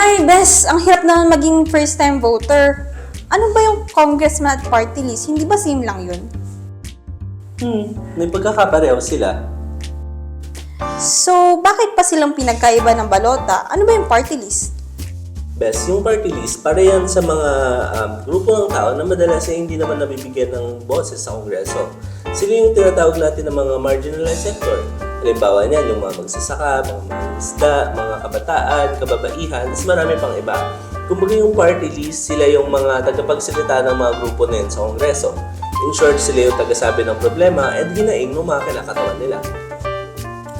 Ay, Bes, ang hirap naman maging first-time voter. Ano ba yung congressman at party list? Hindi ba same lang yun? May pagkakapareho sila. So, bakit pa silang pinagkaiba ng balota? Ano ba yung party list? Best, yung party list, para yan sa mga grupo ng tao na madalas ay hindi naman nabibigyan ng boses sa Kongreso. Sila yung tinatawag natin ng mga marginalized sector. Halimbawa niyan, yung mga magsasaka, mga mangingisda, mga kabataan, kababaihan, mas marami pang iba. Kumbaga yung party list, sila yung mga tagapagsalita ng mga grupo na yun sa Kongreso. In short, sila yung tagasabi ng problema at hinaing ng mga kinakatawan nila.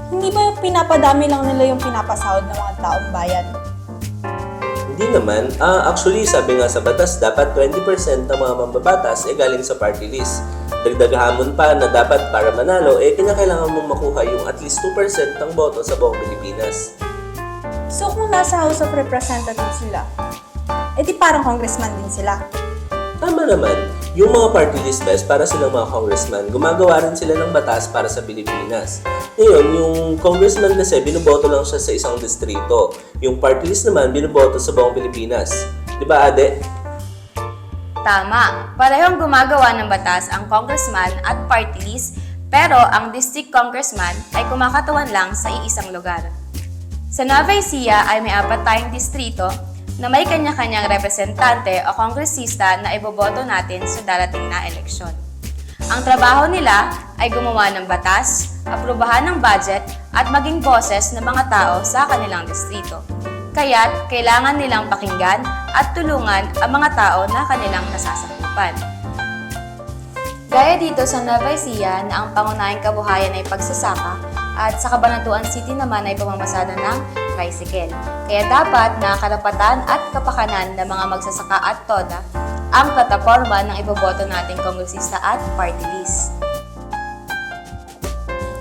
Hindi ba yung pinapadami lang nila yung pinapasahod ng mga taong bayan? Hindi naman. Actually, sabi nga sa batas, dapat 20% ng mga mambabatas ay galing sa party list. Dagdag hamon pa na dapat para manalo, kinakailangan mong makuha yung at least 2% ng boto sa buong Pilipinas. So, kung nasa House of Representatives sila, di parang congressman din sila. Tama naman. Yung mga party list best para silang mga congressman, gumagawa rin sila ng batas para sa Pilipinas. Ngayon, yung congressman kasi, binoboto lang siya sa isang distrito. Yung party list naman, binoboto sa buong Pilipinas. Di ba, Ade? Tama. Parehong gumagawa ng batas ang congressman at party list, pero ang district congressman ay kumakatawan lang sa iisang lugar. Sa Nueva Ecija ay may 4 tayong distrito na may kanya-kanyang representante o kongresista na iboboto natin sa darating na eleksyon. Ang trabaho nila ay gumawa ng batas, aprubahan ng budget at maging boses ng mga tao sa kanilang distrito. Kaya't kailangan nilang pakinggan at tulungan ang mga tao na kanilang nasasakupan. Gaya dito sa Nueva Ecija na ang pangunahing kabuhayan ay pagsasaka at sa Cabanatuan City naman ay pamamasada ng tricycle. Kaya dapat na karapatan at kapakanan ng mga magsasaka at toda ang plataforma ng iboboto nating kongresista at party list.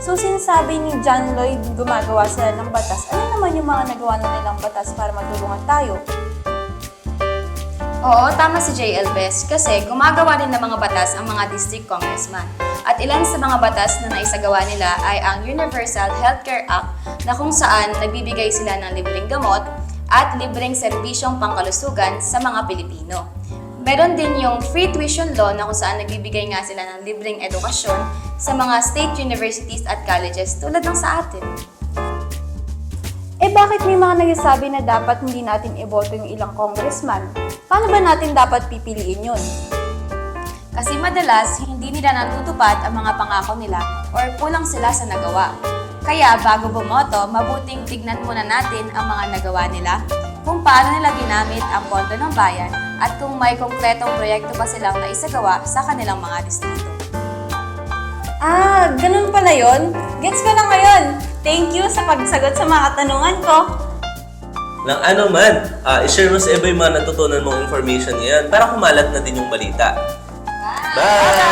So, sinasabi ni John Lloyd gumagawa sila ng batas. Ano naman yung mga nagawa na nilang batas para matulungan tayo? Oo, tama si JL Bes kasi gumagawa rin ng mga batas ang mga district congressman. At ilan sa mga batas na naisagawa nila ay ang Universal Healthcare Act na kung saan nagbibigay sila ng libreng gamot at libreng serbisyong pangkalusugan sa mga Pilipino. Meron din yung free tuition law na kung saan nagbibigay nga sila ng libreng edukasyon sa mga state universities at colleges tulad ng sa atin. Bakit may mga nagsasabi na dapat hindi natin iboto yung ilang congressman? Paano ba natin dapat pipiliin yun? Kasi madalas, hindi nila natutupad ang mga pangako nila or kulang sila sa nagawa. Kaya bago bumoto, mabuting tignan muna natin ang mga nagawa nila, kung paano nila ginamit ang pondo ng bayan at kung may konkretong proyekto ba silang naisagawa sa kanilang mga distrito. Ganun pala yun? Gets ko na ngayon. Thank you sa pagsagot sa mga katanungan ko. Nang ano man, i-share mo sa iba yung mga natutunan mong information ngayon para kumalat na din yung balita. Bye!